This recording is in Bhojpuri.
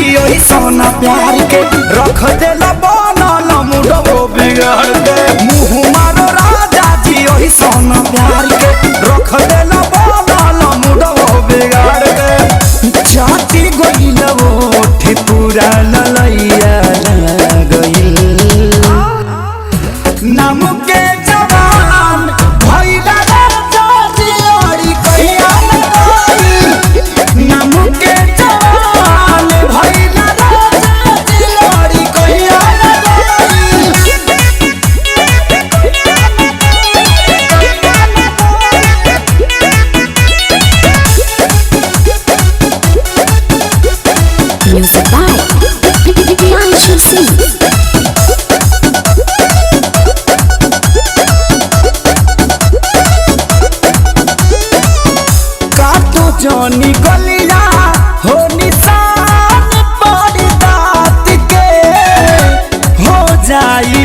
प्यार के रख देला बनल मुडो बिगड़ के मुँह मारो राजा जी ओही सोना प्यार के रख देला बनल मुडो बिगड़ के चाटी गइल ओठे पूरा ललैया गइल नाम के जवान भइला राजा जी ओरी कहिया गइल नाम के जवान भइला Music by Priyanshu Singh. काटो जानी गलिया हो निशान पड़ी दात के हो जाई